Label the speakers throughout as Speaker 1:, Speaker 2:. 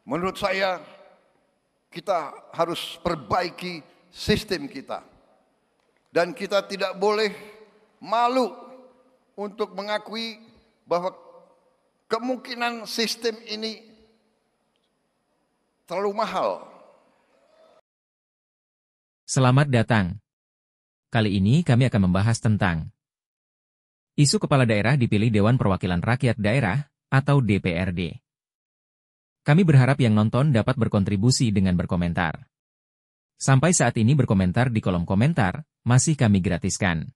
Speaker 1: Menurut saya kita harus perbaiki sistem kita. Dan kita tidak boleh malu untuk mengakui bahwa kemungkinan sistem ini terlalu mahal.
Speaker 2: Selamat datang. Kali ini kami akan membahas tentang isu kepala daerah dipilih Dewan Perwakilan Rakyat Daerah atau DPRD. Kami berharap yang nonton dapat berkontribusi dengan berkomentar. Sampai saat ini berkomentar di kolom komentar, masih kami gratiskan.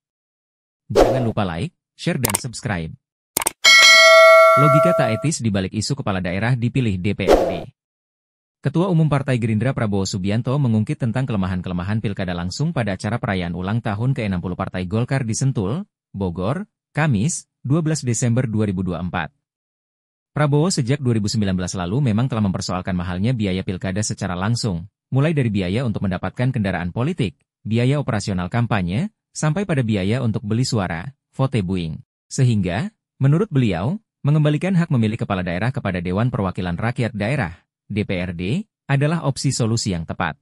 Speaker 2: Jangan lupa like, share dan subscribe. Logika tak etis di balik isu kepala daerah dipilih DPRD. Ketua Umum Partai Gerindra Prabowo Subianto mengungkit tentang kelemahan-kelemahan pilkada langsung pada acara perayaan ulang tahun ke-60 Partai Golkar di Sentul, Bogor, Kamis, 12 Desember 2024. Prabowo sejak 2019 lalu memang telah mempersoalkan mahalnya biaya pilkada secara langsung, mulai dari biaya untuk mendapatkan kendaraan politik, biaya operasional kampanye, sampai pada biaya untuk beli suara, vote buying. Sehingga, menurut beliau, mengembalikan hak memilih kepala daerah kepada Dewan Perwakilan Rakyat Daerah, DPRD, adalah opsi solusi yang tepat.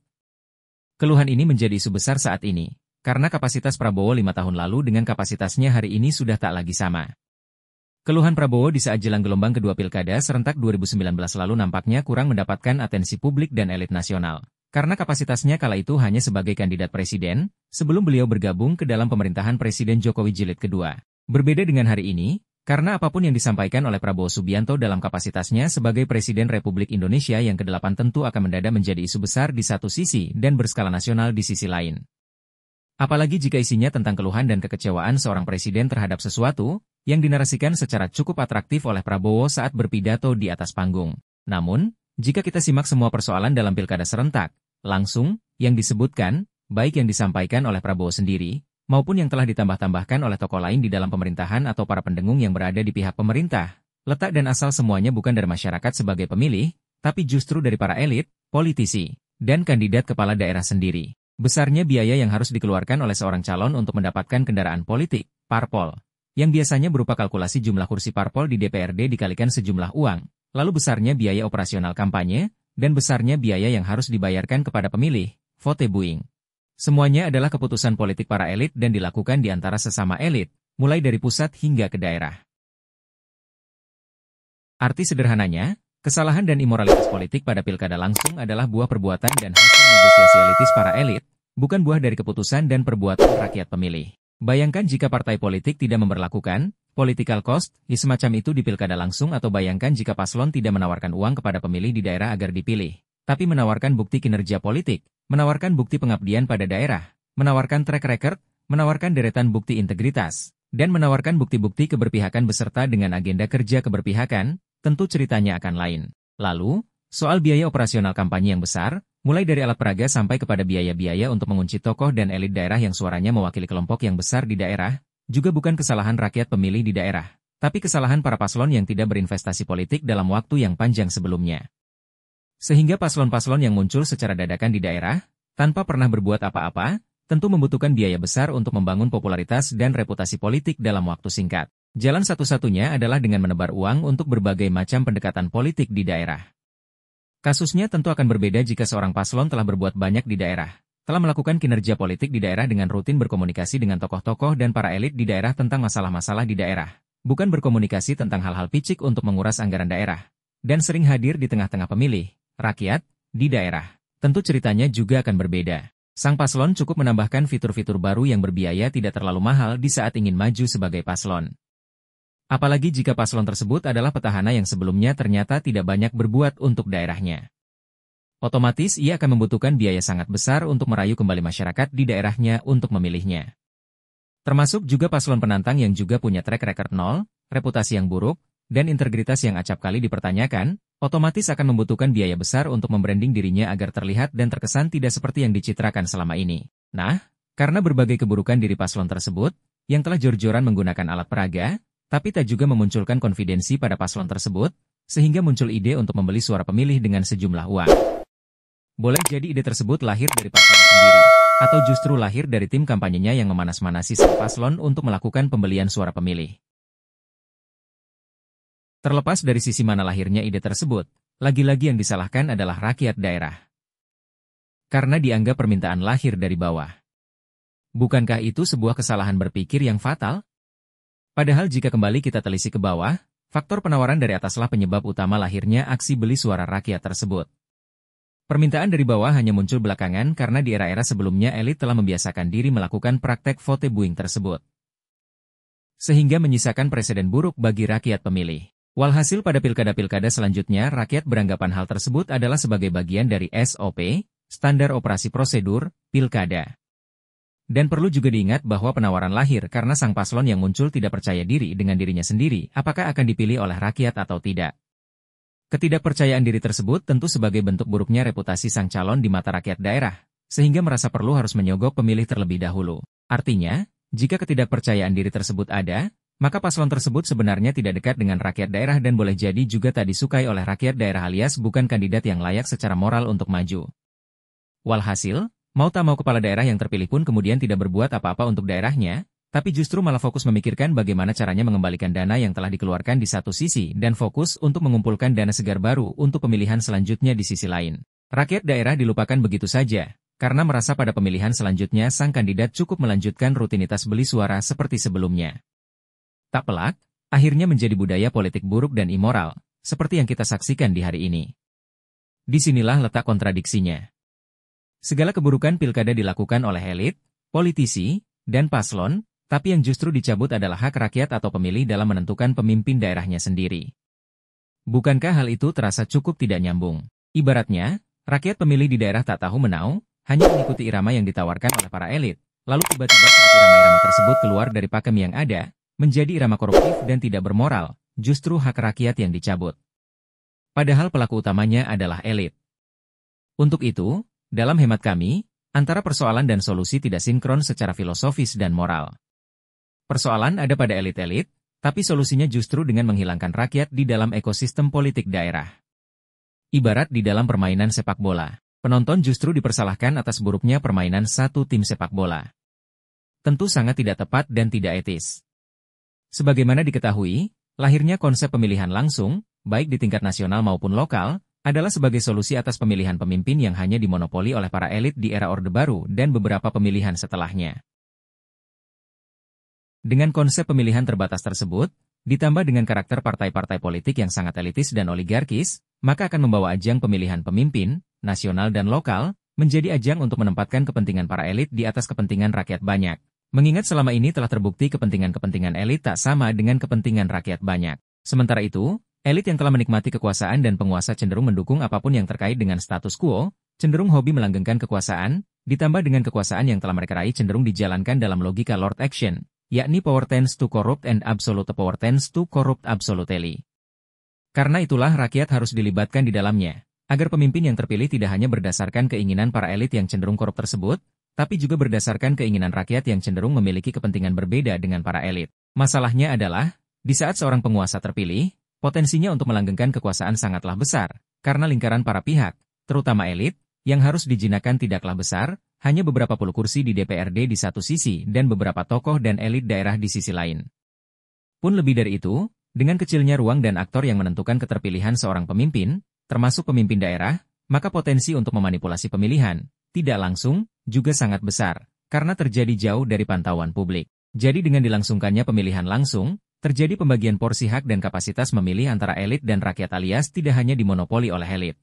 Speaker 2: Keluhan ini menjadi isu besar saat ini, karena kapasitas Prabowo 5 tahun lalu dengan kapasitasnya hari ini sudah tak lagi sama. Keluhan Prabowo di saat jelang gelombang kedua pilkada serentak 2019 lalu nampaknya kurang mendapatkan atensi publik dan elit nasional. Karena kapasitasnya kala itu hanya sebagai kandidat presiden, sebelum beliau bergabung ke dalam pemerintahan Presiden Jokowi Jilid kedua. Berbeda dengan hari ini, karena apapun yang disampaikan oleh Prabowo Subianto dalam kapasitasnya sebagai Presiden Republik Indonesia yang ke-8 tentu akan mendadak menjadi isu besar di satu sisi dan berskala nasional di sisi lain. Apalagi jika isinya tentang keluhan dan kekecewaan seorang presiden terhadap sesuatu, yang dinarasikan secara cukup atraktif oleh Prabowo saat berpidato di atas panggung. Namun, jika kita simak semua persoalan dalam pilkada serentak, langsung, yang disebutkan, baik yang disampaikan oleh Prabowo sendiri, maupun yang telah ditambah-tambahkan oleh tokoh lain di dalam pemerintahan atau para pendengung yang berada di pihak pemerintah, letak dan asal semuanya bukan dari masyarakat sebagai pemilih, tapi justru dari para elit, politisi, dan kandidat kepala daerah sendiri. Besarnya biaya yang harus dikeluarkan oleh seorang calon untuk mendapatkan kendaraan politik, parpol, yang biasanya berupa kalkulasi jumlah kursi parpol di DPRD dikalikan sejumlah uang, lalu besarnya biaya operasional kampanye, dan besarnya biaya yang harus dibayarkan kepada pemilih, vote buying. Semuanya adalah keputusan politik para elit dan dilakukan di antara sesama elit, mulai dari pusat hingga ke daerah. Arti sederhananya, kesalahan dan imoralitas politik pada pilkada langsung adalah buah perbuatan dan hasil negosiasi elitis para elit, bukan buah dari keputusan dan perbuatan rakyat pemilih. Bayangkan jika partai politik tidak memberlakukan political cost semacam itu di pilkada langsung, atau bayangkan jika paslon tidak menawarkan uang kepada pemilih di daerah agar dipilih, tapi menawarkan bukti kinerja politik, menawarkan bukti pengabdian pada daerah, menawarkan track record, menawarkan deretan bukti integritas, dan menawarkan bukti-bukti keberpihakan beserta dengan agenda kerja keberpihakan, tentu ceritanya akan lain. Lalu, soal biaya operasional kampanye yang besar, mulai dari alat peraga sampai kepada biaya-biaya untuk mengunci tokoh dan elit daerah yang suaranya mewakili kelompok yang besar di daerah, juga bukan kesalahan rakyat pemilih di daerah, tapi kesalahan para paslon yang tidak berinvestasi politik dalam waktu yang panjang sebelumnya. Sehingga paslon-paslon yang muncul secara dadakan di daerah, tanpa pernah berbuat apa-apa, tentu membutuhkan biaya besar untuk membangun popularitas dan reputasi politik dalam waktu singkat. Jalan satu-satunya adalah dengan menebar uang untuk berbagai macam pendekatan politik di daerah. Kasusnya tentu akan berbeda jika seorang paslon telah berbuat banyak di daerah, telah melakukan kinerja politik di daerah dengan rutin berkomunikasi dengan tokoh-tokoh dan para elit di daerah tentang masalah-masalah di daerah, bukan berkomunikasi tentang hal-hal picik untuk menguras anggaran daerah, dan sering hadir di tengah-tengah pemilih, rakyat, di daerah. Tentu ceritanya juga akan berbeda. Sang paslon cukup menambahkan fitur-fitur baru yang berbiaya tidak terlalu mahal di saat ingin maju sebagai paslon. Apalagi jika paslon tersebut adalah petahana yang sebelumnya ternyata tidak banyak berbuat untuk daerahnya. Otomatis ia akan membutuhkan biaya sangat besar untuk merayu kembali masyarakat di daerahnya untuk memilihnya. Termasuk juga paslon penantang yang juga punya track record nol, reputasi yang buruk, dan integritas yang acap kali dipertanyakan, otomatis akan membutuhkan biaya besar untuk membranding dirinya agar terlihat dan terkesan tidak seperti yang dicitrakan selama ini. Nah, karena berbagai keburukan diri paslon tersebut, yang telah jor-joran menggunakan alat peraga, tapi tak juga memunculkan konfidensi pada paslon tersebut, sehingga muncul ide untuk membeli suara pemilih dengan sejumlah uang. Boleh jadi ide tersebut lahir dari paslon sendiri, atau justru lahir dari tim kampanyenya yang memanas-manasi sang paslon untuk melakukan pembelian suara pemilih. Terlepas dari sisi mana lahirnya ide tersebut, lagi-lagi yang disalahkan adalah rakyat daerah. Karena dianggap permintaan lahir dari bawah. Bukankah itu sebuah kesalahan berpikir yang fatal? Padahal jika kembali kita telisik ke bawah, faktor penawaran dari ataslah penyebab utama lahirnya aksi beli suara rakyat tersebut. Permintaan dari bawah hanya muncul belakangan karena di era-era sebelumnya elit telah membiasakan diri melakukan praktek vote buying tersebut. Sehingga menyisakan presiden buruk bagi rakyat pemilih. Walhasil pada pilkada-pilkada selanjutnya rakyat beranggapan hal tersebut adalah sebagai bagian dari SOP, standar operasi prosedur, pilkada. Dan perlu juga diingat bahwa penawaran lahir karena sang paslon yang muncul tidak percaya diri dengan dirinya sendiri apakah akan dipilih oleh rakyat atau tidak. Ketidakpercayaan diri tersebut tentu sebagai bentuk buruknya reputasi sang calon di mata rakyat daerah, sehingga merasa perlu harus menyogok pemilih terlebih dahulu. Artinya, jika ketidakpercayaan diri tersebut ada, maka paslon tersebut sebenarnya tidak dekat dengan rakyat daerah dan boleh jadi juga tak disukai oleh rakyat daerah alias bukan kandidat yang layak secara moral untuk maju. Walhasil, mau tak mau kepala daerah yang terpilih pun kemudian tidak berbuat apa-apa untuk daerahnya, tapi justru malah fokus memikirkan bagaimana caranya mengembalikan dana yang telah dikeluarkan di satu sisi dan fokus untuk mengumpulkan dana segar baru untuk pemilihan selanjutnya di sisi lain. Rakyat daerah dilupakan begitu saja, karena merasa pada pemilihan selanjutnya sang kandidat cukup melanjutkan rutinitas beli suara seperti sebelumnya. Tak pelak, akhirnya menjadi budaya politik buruk dan immoral, seperti yang kita saksikan di hari ini. Disinilah letak kontradiksinya. Segala keburukan pilkada dilakukan oleh elit, politisi, dan paslon, tapi yang justru dicabut adalah hak rakyat atau pemilih dalam menentukan pemimpin daerahnya sendiri. Bukankah hal itu terasa cukup tidak nyambung? Ibaratnya, rakyat pemilih di daerah tak tahu menau, hanya mengikuti irama yang ditawarkan oleh para elit, lalu tiba-tiba saat irama-irama tersebut keluar dari pakem yang ada, menjadi irama koruptif dan tidak bermoral, justru hak rakyat yang dicabut. Padahal pelaku utamanya adalah elit. Untuk itu, dalam hemat kami, antara persoalan dan solusi tidak sinkron secara filosofis dan moral. Persoalan ada pada elit-elit, tapi solusinya justru dengan menghilangkan rakyat di dalam ekosistem politik daerah. Ibarat di dalam permainan sepak bola, penonton justru dipersalahkan atas buruknya permainan satu tim sepak bola. Tentu sangat tidak tepat dan tidak etis. Sebagaimana diketahui, lahirnya konsep pemilihan langsung, baik di tingkat nasional maupun lokal, adalah sebagai solusi atas pemilihan pemimpin yang hanya dimonopoli oleh para elit di era Orde Baru dan beberapa pemilihan setelahnya. Dengan konsep pemilihan terbatas tersebut, ditambah dengan karakter partai-partai politik yang sangat elitis dan oligarkis, maka akan membawa ajang pemilihan pemimpin, nasional dan lokal, menjadi ajang untuk menempatkan kepentingan para elit di atas kepentingan rakyat banyak. Mengingat selama ini telah terbukti kepentingan-kepentingan elit tak sama dengan kepentingan rakyat banyak. Sementara itu, elit yang telah menikmati kekuasaan dan penguasa cenderung mendukung apapun yang terkait dengan status quo, cenderung hobi melanggengkan kekuasaan, ditambah dengan kekuasaan yang telah mereka raih cenderung dijalankan dalam logika Lord Action, yakni power tends to corrupt and absolute power tends to corrupt absolutely. Karena itulah rakyat harus dilibatkan di dalamnya, agar pemimpin yang terpilih tidak hanya berdasarkan keinginan para elit yang cenderung korup tersebut, tapi juga berdasarkan keinginan rakyat yang cenderung memiliki kepentingan berbeda dengan para elit. Masalahnya adalah, di saat seorang penguasa terpilih, potensinya untuk melanggengkan kekuasaan sangatlah besar, karena lingkaran para pihak, terutama elit, yang harus dijinakkan tidaklah besar, hanya beberapa puluh kursi di DPRD di satu sisi dan beberapa tokoh dan elit daerah di sisi lain. Pun lebih dari itu, dengan kecilnya ruang dan aktor yang menentukan keterpilihan seorang pemimpin, termasuk pemimpin daerah, maka potensi untuk memanipulasi pemilihan, tidak langsung, juga sangat besar, karena terjadi jauh dari pantauan publik. Jadi dengan dilangsungkannya pemilihan langsung, terjadi pembagian porsi hak dan kapasitas memilih antara elit dan rakyat alias tidak hanya dimonopoli oleh elit.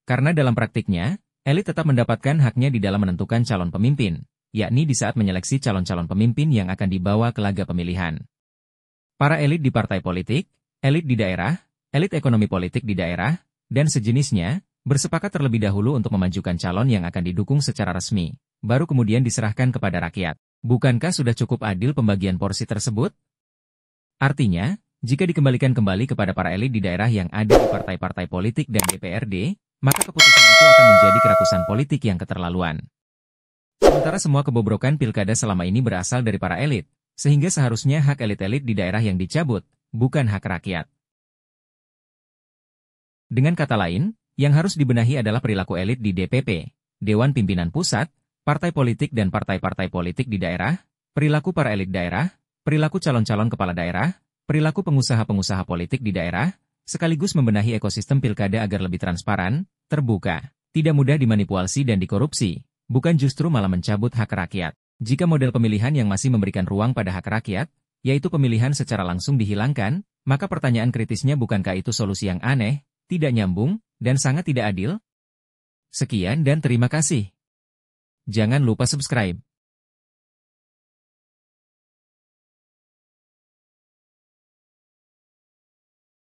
Speaker 2: Karena dalam praktiknya, elit tetap mendapatkan haknya di dalam menentukan calon pemimpin, yakni di saat menyeleksi calon-calon pemimpin yang akan dibawa ke laga pemilihan. Para elit di partai politik, elit di daerah, elit ekonomi politik di daerah, dan sejenisnya, bersepakat terlebih dahulu untuk memajukan calon yang akan didukung secara resmi, baru kemudian diserahkan kepada rakyat. Bukankah sudah cukup adil pembagian porsi tersebut? Artinya, jika dikembalikan kembali kepada para elit di daerah yang ada di partai-partai politik dan DPRD, maka keputusan itu akan menjadi kerakusan politik yang keterlaluan. Sementara semua kebobrokan pilkada selama ini berasal dari para elit, sehingga seharusnya hak elit-elit di daerah yang dicabut, bukan hak rakyat. Dengan kata lain, yang harus dibenahi adalah perilaku elit di DPP, Dewan Pimpinan Pusat, partai politik dan partai-partai politik di daerah, perilaku para elit daerah, perilaku calon-calon kepala daerah, perilaku pengusaha-pengusaha politik di daerah, sekaligus membenahi ekosistem pilkada agar lebih transparan, terbuka, tidak mudah dimanipulasi dan dikorupsi, bukan justru malah mencabut hak rakyat. Jika model pemilihan yang masih memberikan ruang pada hak rakyat, yaitu pemilihan secara langsung dihilangkan, maka pertanyaan kritisnya bukankah itu solusi yang aneh, tidak nyambung, dan sangat tidak adil? Sekian dan terima kasih. Jangan lupa subscribe.